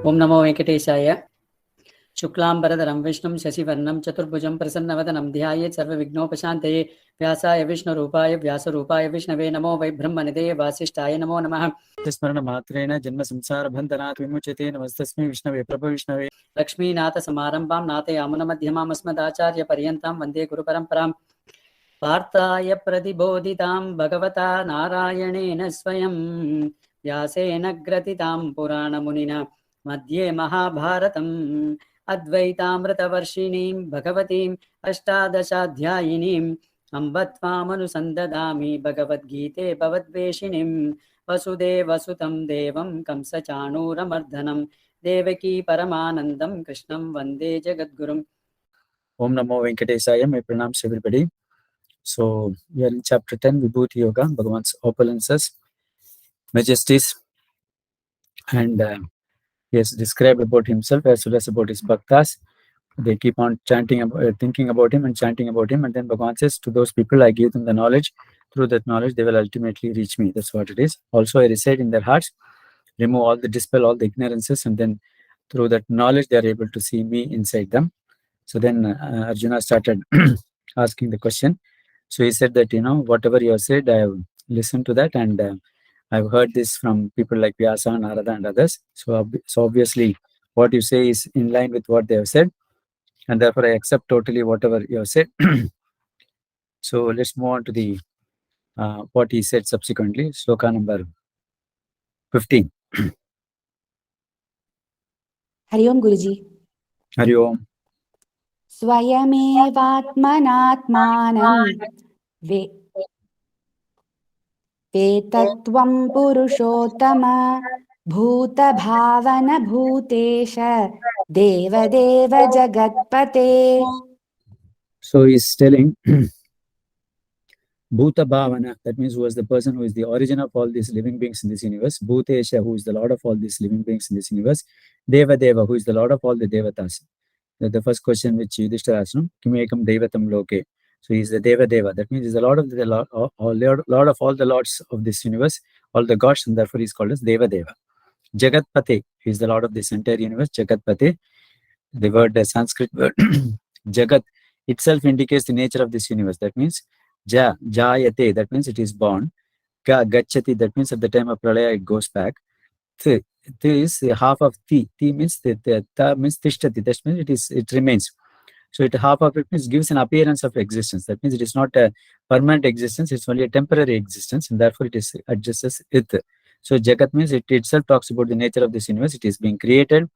Om Namo Venkatesaya. Shuklambaradharam Vishnum Shasivarnam Chaturbhujam Prasannavathanam Dhyayet Sarva Vignopashanteye Vyasaya Vishnu Rupaya Vyasa Rupaya Vishnave Namo Vai Brahmanideye Vasishtaya Namo Namaha. Tismarana Matrena Janma Samsara Bandhanat Vimuchate Namastasmi Vishnave Prabha Vishnave Lakshmi Nata Samarambam Nate Amuna Madhyamam Asmadacharya Paryantam Vande Guru Paramparam Partaya Pradibodhitam Bhagavata Narayanena Swayam Vyasena Gratitam Purana Munina Madhye Mahabharatam Advaitamritavarshiniim Bhagavatim Ashtadashadhyayiniim Ambatvamanusandatami Bhagavad Gita Bhavadveshinim Vasudeva Sutam Devam Kamsachanuramardanam Devaki Paramanandam Krishnam Vande Jagadgurum. Om Namo Venkatesaya. My pranams everybody. So we are in chapter 10, Vibhuti Yoga, Bhagavan's opulences, majesties, and he has described about himself as well as about his bhaktas. They keep on chanting, thinking about him and chanting about him, and then Bhagavan says, to those people I give them the knowledge. Through that knowledge they will ultimately reach me. That's what it is. Also I reside in their hearts, remove all the, dispel all the ignorances, and then through that knowledge they are able to see me inside them. So then Arjuna started asking the question. So he said that, whatever you have said, I have listened to that, and I've heard this from people like Vyasa, Narada, and others. So obviously, what you say is in line with what they have said, and therefore I accept totally whatever you have said. So let's move on to the what he said subsequently. Sloka number 15. Hari Om Guruji. Hari Om. Swayamevatmanatmanam Vetatvam Purushottama Bhuta Bhavana Bhutesha Devadeva Jagatpate. So he's telling Bhuta Bhavana, that means who is the person who is the origin of all these living beings in this universe. Bhutesha, who is the Lord of all these living beings in this universe. Devadeva, who is the Lord of all the Devatas. The first question which Yudhishthira asked, Kimekam Devatam Loke. So he is the Devadeva. That means he is the Lord of the Lord of all the lords of this universe, all the gods, and therefore he is called as Devadeva. Jagatpate, he is the Lord of this entire universe. Jagatpate, the word, the Sanskrit word, Jagat itself indicates the nature of this universe. That means Jayate, that means it is born. Gachati, that means at the time of Pralaya it goes back. Thi is half of Ti. Ti means Ta means Tishtati. That means it remains. So half of it means gives an appearance of existence. That means it is not a permanent existence, it's only a temporary existence, and therefore it is adjusts as it. So Jagat means it itself talks about the nature of this universe. It is being created,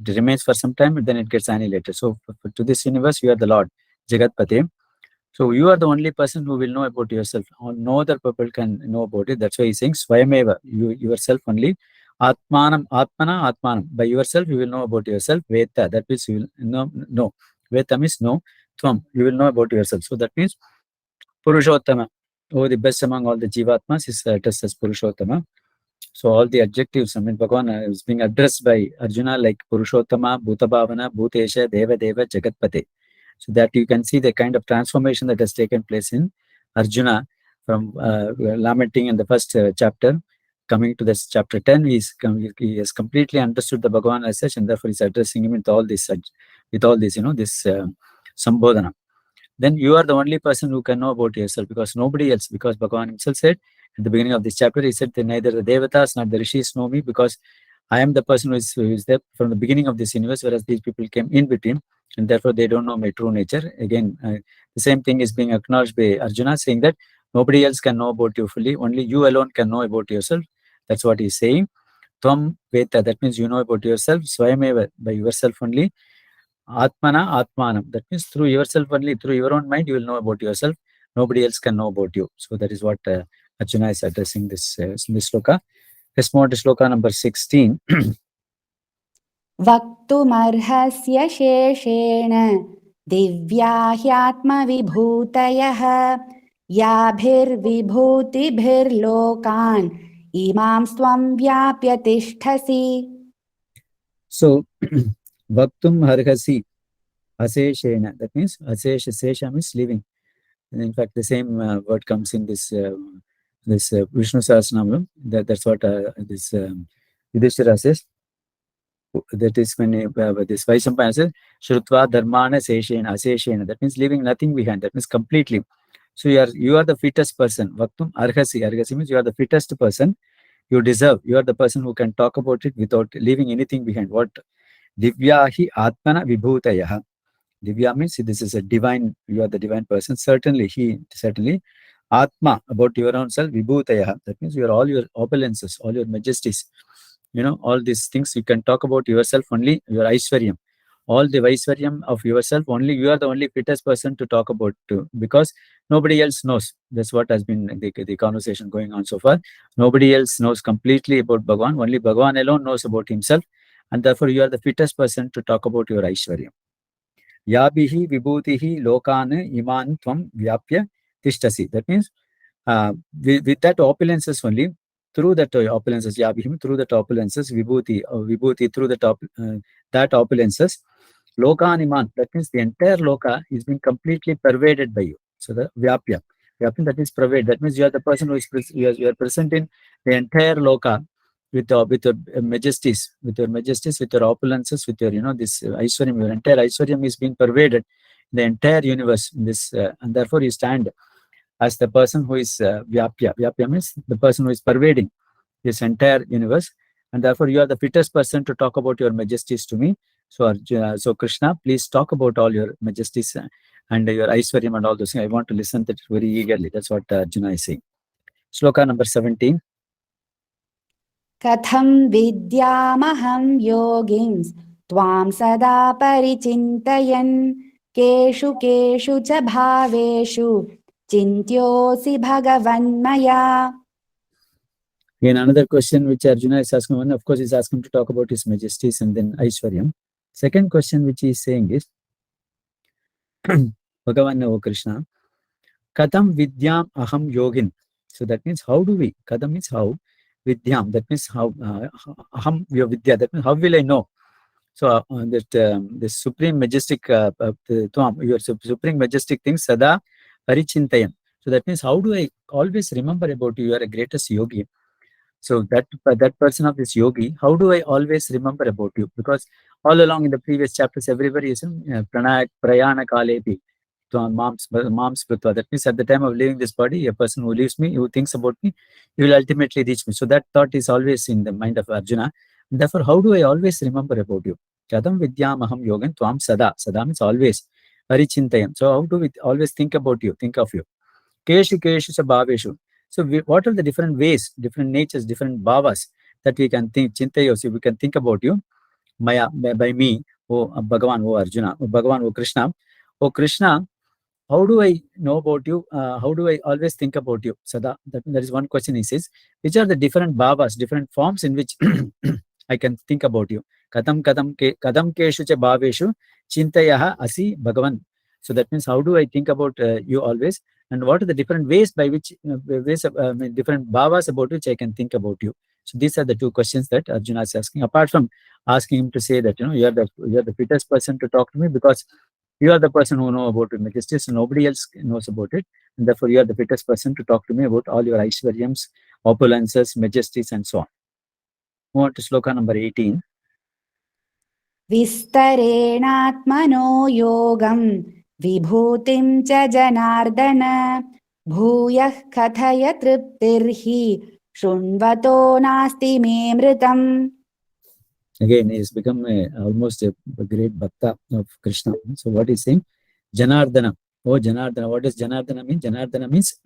it remains for some time, and then it gets annihilated. So to this universe, you are the Lord, Jagatpate. So you are the only person who will know about yourself. No other people can know about it. That's why he's saying Swayameva, you yourself only. Atmanam, Atmana, Atmanam. By yourself, you will know about yourself. Veta, that means you will know. Veta means no. Tvam, you will know about yourself. So that means Purushottama. Oh, the best among all the Jivatmas is addressed as Purushottama. So all the adjectives, Bhagavan is being addressed by Arjuna like Purushottama, Bhutabhavana, Bhutesha, Devadeva, Jagatpate. So that you can see the kind of transformation that has taken place in Arjuna from lamenting in the first chapter, coming to this chapter 10, he has completely understood the Bhagavan as such, and therefore he's addressing him with all this, this Sambodhana. Then you are the only person who can know about yourself, because nobody else, because Bhagavan himself said at the beginning of this chapter, he said that neither the Devatas nor the Rishis know me, because I am the person who is there from the beginning of this universe, whereas these people came in between, and therefore they don't know my true nature. Again, the same thing is being acknowledged by Arjuna, saying that nobody else can know about you fully, only you alone can know about yourself. That's what he's saying. Tvam Veta, that means you know about yourself. Swayameva, by yourself only. Atmana, Atmanam, that means through yourself only, through your own mind, you will know about yourself. Nobody else can know about you. So that is what Arjuna is addressing this in this sloka. Let's move on to sloka number 16. Vaktumarhasya sheshena divya hyatma vibhutayah yabhir vibhutibhir lokan imam svam vyapya tisthasi. So Vaktum Harhasi Aseshena, that means Asesha, Sesha means living. And in fact, the same word comes in this Vishnu Sahasranamam. That's what this Yudhishthira says. That is when this Vaishampayana says, Shrutva dharmana seshena aseshena. That means leaving nothing behind. That means completely. So you are the fittest person. Vaktum arhasi. Arhasi means you are the fittest person. You deserve. You are the person who can talk about it without leaving anything behind. What? Divyahi atmana vibhutayaha. Divya means this is a divine, you are the divine person. Certainly, Atma, about your own self, Vibhutayaha. That means you are all your opulences, all your majesties. All these things you can talk about yourself only, your Aishwaryam. All the Vaishwaryam of yourself, only you are the only fittest person to talk about too, because nobody else knows. That's what has been the conversation going on so far. Nobody else knows completely about Bhagavan. Only Bhagavan alone knows about himself. And therefore, you are the fittest person to talk about your Aishwaryam. Yabihi vibhutihi lokana iman tvam vyapya tishtasi. That means with that opulences only, through that opulences, Yabhim, through that opulences, vibhuti, through that opulences, lokan iman. That means the entire loka is being completely pervaded by you. So the vyapya, that is pervade. That means you are the person who is you are present in the entire loka with your majesties, with your opulences, with your this Aishwaryam. Your entire Aishwaryam is being pervaded in the entire universe. In this and therefore you stand as the person who is vyapya. Vyapya means the person who is pervading this entire universe, and therefore you are the fittest person to talk about your majesties to me. So, so Krishna, please talk about all your majesties and your Aishwaryam and all those things. I want to listen to it very eagerly. That's what Arjuna is saying. Sloka number 17. Katham vidyamaham yogins tvam sada parichintayan keshu keshu cha bhaveshu chintyosi bhagavan maya. Again, another question which Arjuna is asking, one, of course, is asking to talk about his majesties and then Aishwaryam. Second question which he is saying is, Bhagavan, O Krishna, Katham vidyam aham yogin. So that means how do we? Katham means how. Vidyam, that means how. Aham vidya, that means how will I know? So the supreme majestic, your supreme majestic things, sada parichintayan. So that means how do I always remember about you? You are a greatest yogi. So that person of this yogi, how do I always remember about you? Because all along in the previous chapters, everybody is prayana kalepi. Mom's spritva. That means at the time of leaving this body, a person who leaves me, who thinks about me, he will ultimately reach me. So that thought is always in the mind of Arjuna. And therefore, how do I always remember about you? Kadam vidyam aham yogan tvam sada. Sada means always. Parichintayan. So how do we always think about you, think of you? Keshu keshu sa bhaveshu. So what are the different ways, different natures, different bhavas that we can think, chintayosi, we can think about you? Maya, by me, O Bhagavan, O Arjuna, O Bhagavan, O Krishna. O Krishna, how do I know about you? How do I always think about you? Sada, that is one question he says. Which are the different bhavas, different forms in which I can think about you? Kadam keshu cha bhaveshu chintayaha asi Bhagavan. So that means how do I think about you always? And what are the different ways by which, different bhavas about which I can think about you? So these are the two questions that Arjuna is asking. Apart from asking him to say that you are the fittest person to talk to me, because you are the person who know about your majesties, and nobody else knows about it, and therefore you are the fittest person to talk to me about all your Aishwaryams, opulences, majesties, and so on. Move on to Sloka number 18. Vistarenatmano yogam vibhutim cha janardana bhuyah kathaya triptirhi shunvato nasti me mritam. Again, he has become almost a great bhakta of Krishna. So what he's saying, Janardana. Oh, Janardana. What does Janardana mean? Janardana means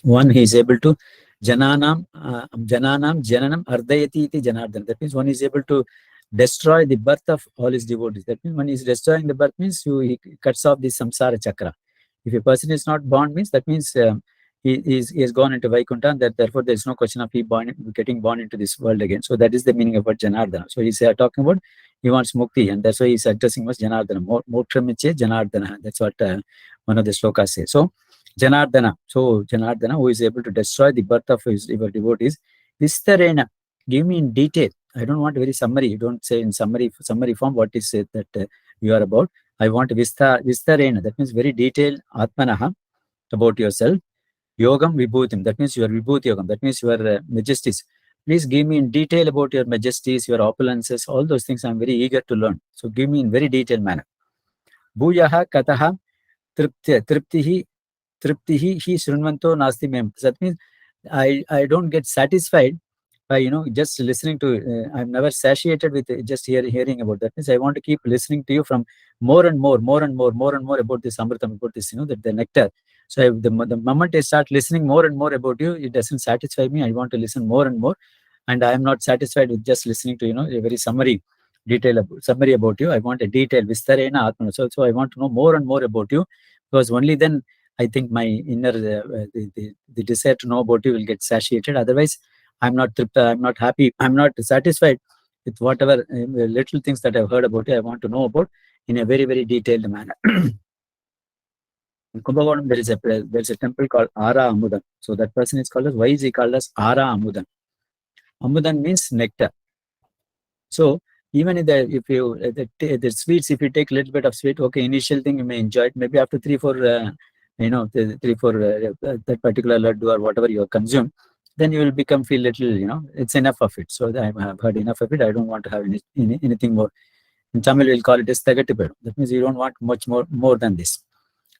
one, he is able to jananam jananam ardayati iti Janardana. That means one is able to destroy the birth of all his devotees. That means when he is destroying the birth, means he cuts off the samsara chakra. If a person is not born, means that means he has gone into Vaikuntha, and therefore there is no question of getting born into this world again. So that is the meaning of what Janardana. So he's talking about he wants mukti, and that's why he's addressing us Janardana. Mokshamiche Janardana. That's what one of the slokas says. So Janardana. So Janardana, who is able to destroy the birth of your devotees. Vistarena. Give me in detail. I don't want a very summary. You don't say in summary form what is it that you are about. I want vistarena. That means very detailed atmanaha about yourself. Yogam vibhutim. That means your vibhuti yogam. That means your majesties. Please give me in detail about your majesties, your opulences, all those things I'm very eager to learn. So give me in very detailed manner. Bhuyaha kataha triptihi hi shrunvanto nasti mem. That means I don't get satisfied by just listening to. I'm never satiated with just hearing about that. Means I want to keep listening to you from more and more about this amritam, about this the nectar. So the moment I start listening more and more about you, it doesn't satisfy me. I want to listen more and more, and I am not satisfied with just listening to a very summary about you. I want a detail vistarena atmana. So I want to know more and more about you, because only then I think my inner the desire to know about you will get satiated. Otherwise, I'm not tripta, I'm not happy, I'm not satisfied with whatever little things that I've heard about you. I want to know about in a very, very detailed manner. In Kumbhakonam, there's a temple called Ara Amudan. So that person is called as, why is he called as Ara Amudan? Amudan means nectar. So even if the sweets, if you take a little bit of sweet, okay, initial thing you may enjoy it. Maybe after 3-4 that particular laddu or whatever you have consumed, then you will feel little, it's enough of it. So I have heard enough of it. I don't want to have anything more. In Tamil, we'll call it as Tagatipedu. That means you don't want much more than this.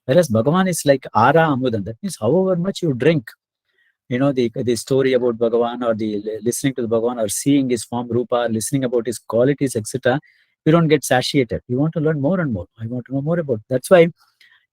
Whereas Bhagavan is like Ara Amudan. That means however much you drink, the story about Bhagavan, or the listening to the Bhagavan, or seeing his form, Rupa, listening about his qualities, etc., you don't get satiated. You want to learn more and more. I want to know more about. That's why,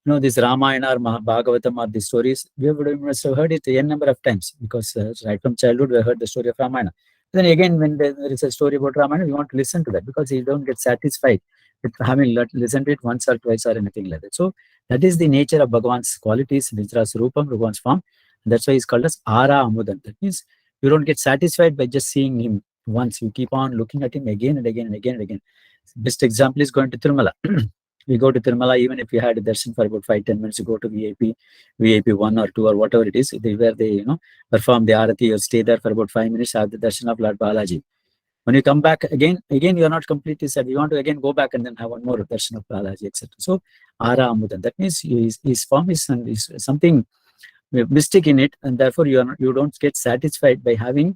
this Ramayana or Bhagavatam or the stories, we must have heard it a number of times, because right from childhood we heard the story of Ramayana. Then again, when there is a story about Ramayana, we want to listen to that, because you don't get satisfied with having listened to it once or twice or anything like that. So that is the nature of Bhagavan's qualities, Vijra's Rupam, Bhagavan's form. And that's why he's called as Ara Amudan. That means you don't get satisfied by just seeing him once. You keep on looking at him again and again and again and again. Best example is going to Tirumala. We go to Tirumala, even if you had a darshan for about 5-10 minutes, you go to VIP 1 or 2 or whatever it is, where they perform the arati, or stay there for about 5 minutes, have the darshan of Lord Balaji. When you come back again you are not completely sad. You want to again go back and then have one more darshan of Balaji, etc. So Ara Amudan, that means his form is something mystic in it, and therefore you don't get satisfied by having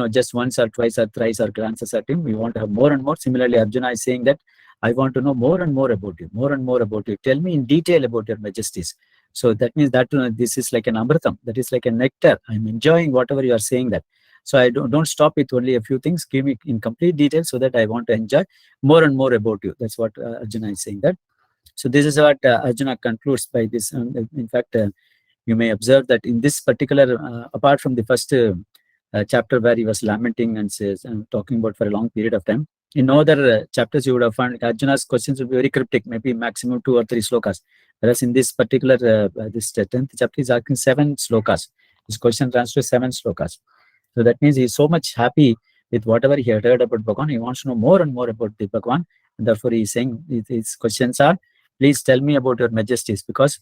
just once or twice or thrice or glances at him. We want to have more and more. Similarly, Arjuna is saying that I want to know more and more about you, more and more about you. Tell me in detail about your majesties. So that means that this is like an amritam, that is like a nectar. I'm enjoying whatever you are saying that. So I don't stop with only a few things. Give me in complete detail, so that I want to enjoy more and more about you. That's what Arjuna is saying that. So this is what Arjuna concludes by this. In fact, you may observe that in this particular, apart from the first chapter where he was lamenting and says talking about for a long period of time, in other chapters you would have found Arjuna's questions would be very cryptic, maybe maximum 2 or 3 slokas. Whereas in this particular, this 10th chapter is asking 7 slokas. His question runs to 7 slokas. So that means he's so much happy with whatever he had heard about Bhagavan. He wants to know more and more about the Bhagavan. And therefore he is saying, his questions are, please tell me about your majesties, because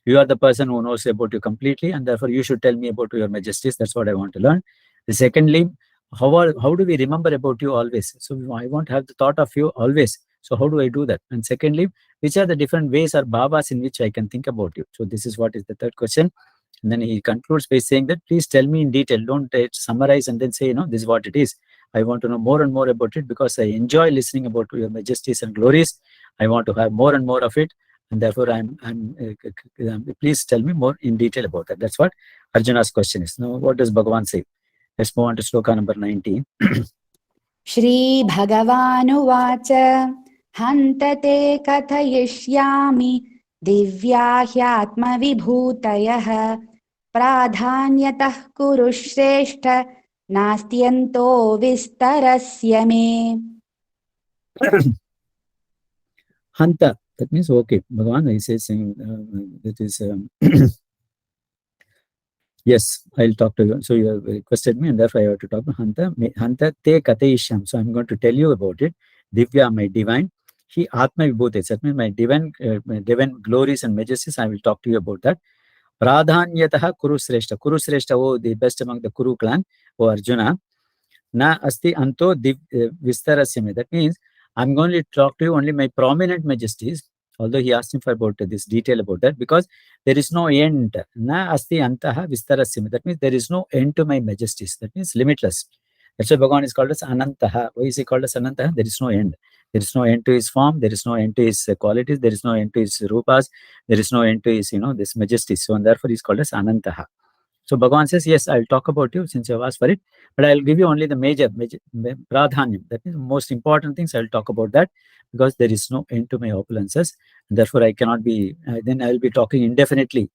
you are the person who knows about you completely, and therefore you should tell me about your majesties. That's what I want to learn. Secondly, how do we remember about you always? So I want to have the thought of you always. So how do I do that? And secondly, which are the different ways or bhavas in which I can think about you? So this is what is the third question. And then he concludes by saying that, please tell me in detail. Don't summarize and then say, this is what it is. I want to know more and more about it, because I enjoy listening about your majesties and glories. I want to have more and more of it. And therefore, please tell me more in detail about that. That's what Arjuna's question is. Now, what does Bhagavan say? Let's move on to sloka number 19. Shri Bhagavanuvacha Hantate kathayishyami divya hyatma vibhutayah pradhanyatah kuru shrestha nastyanto vistarasya me. Hanta, that means okay. Bhagavan is saying that is yes, I'll talk to you. So you have requested me, and therefore I have to talk to Hanta. Hanta te katayishyam. So I'm going to tell you about it. Divya, my divine. He Atma Vibhuti. That means my divine glories and majesties. I will talk to you about that. Pradhanyataha Kuru Sreshta. Kuru Sreshta, oh, the best among the Kuru clan, oh Arjuna. Na asti anto vistarasya. That means I'm going to talk to you only my prominent majesties. Although he asked him for about this detail about that, because there is no end. Na asti antaha vistarasya. That means there is no end to my majesties. That means limitless. That's why Bhagavan is called as Anantaha. Why is he called as Anantaha? There is no end. There is no end to his form. There is no end to his qualities. There is no end to his rupas. There is no end to his, this majesty. So, and therefore, he's called as Anantaha. So Bhagavan says, yes, I'll talk about you since you have asked for it, but I'll give you only the major pradhanyam. That means the most important things. I'll talk about that because there is no end to my opulences. And therefore, I cannot be, then I'll be talking infinitely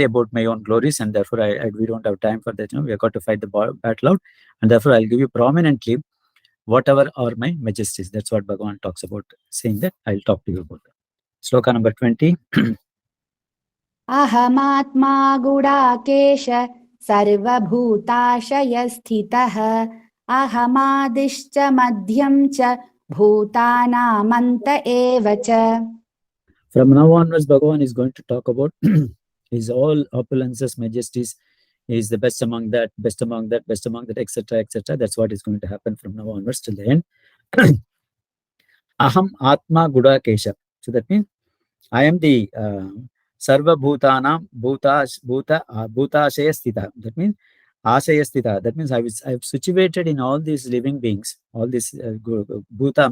about my own glories. And therefore, we don't have time for that. We have got to fight the battle out. And therefore, I'll give you prominently whatever are my majesties. That's what Bhagavan talks about, saying that I'll talk to you about that. Sloka number 20. अहमात्मा Gudakesh सर्वभूताशयस्थितः अहमादिश्च मध्यं च भूतानामन्त एव च. From now onwards, Bhagavan is going to talk about his all opulences, majesties. He is the best among that, best among that, best among that, etc., etc. That's what is going to happen from now onwards till the end. Aham Atma Gudakesha. So that means I am the Sarva Bhutanam Bhutashaya Sthita. That means Ashaya Sthita. That means I have situated in all these living beings. All this Bhuta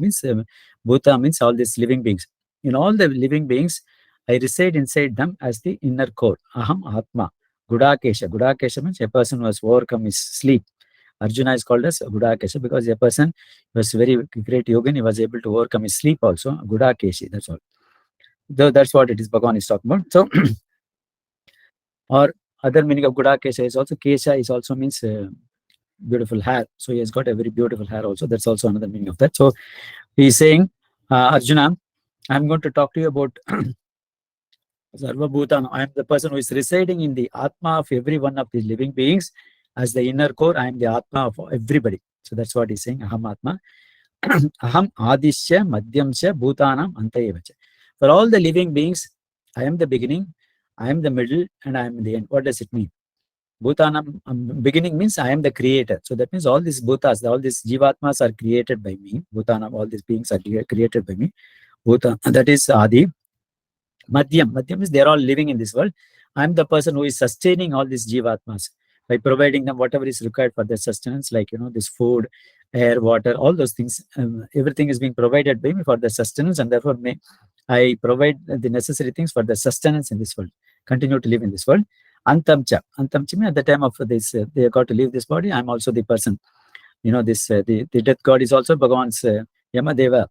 means all these living beings. In all the living beings, I reside inside them as the inner core. Aham Atma Gudakesha. Gudakesha means a person who has overcome his sleep. Arjuna is called as Gudakesha because a person was very great yogi. He was able to overcome his sleep also. Gudakeshi. That's all. That's what it is Bhagavan is talking about. So, or other meaning of Gudakesha is also, Kesha is also means beautiful hair. So he has got a very beautiful hair also. That's also another meaning of that. So he is saying, Arjuna, I'm going to talk to you about Sarva Bhutana. I am the person who is residing in the Atma of every one of the living beings. As the inner core, I am the Atma of everybody. So that's what he's saying, Aham Atma. Aham Adishya Madhyamsya Bhutanam Antayevacha. For all the living beings, I am the beginning, I am the middle, and I am the end. What does it mean? Bhutanam, beginning means I am the creator. So that means all these bhutas, all these jivatmas are created by me. Bhutanam, all these beings are created by me. Bhuta, that is Adi. Madhyam means they are all living in this world. I am the person who is sustaining all these jivatmas by providing them whatever is required for their sustenance, like, this food, air, water, all those things. Everything is being provided by me for their sustenance, and therefore I provide the necessary things for the sustenance in this world. Continue to live in this world. Antamcha means at the time of this, they got to leave this body. I'm also the person. The death god is also Bhagavan's Yamadeva.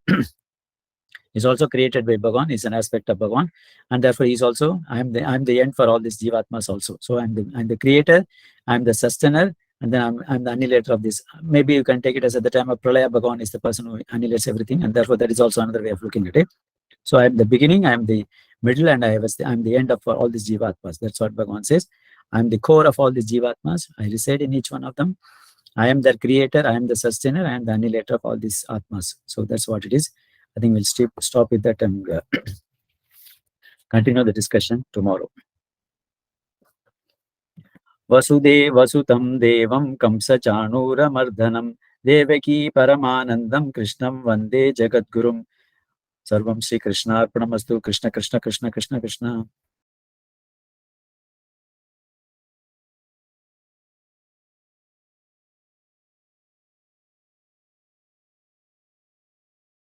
Is also created by Bhagavan, is an aspect of Bhagavan, and therefore he's also, I'm the end for all these jivatmas also. So I'm the creator, I'm the sustainer, and then I'm the annihilator of this. Maybe you can take it as at the time of Pralaya, Bhagavan is the person who annihilates everything, and therefore that is also another way of looking at it. So I'm the beginning, I'm the middle, and I'm the end of all these jivatmas. That's what Bhagavan says. I'm the core of all these jivatmas. I reside in each one of them. I am their creator, I am the sustainer, I am the annihilator of all these atmas. So that's what it is. I think we'll stop with that and continue the discussion tomorrow. Vasutam devam kamsa chanura mardhanam devaki paramanandam krishnam vande jagadgurum. Sarvam Shri Krishna Arpanamastu. Krishna Krishna Krishna Krishna Krishna.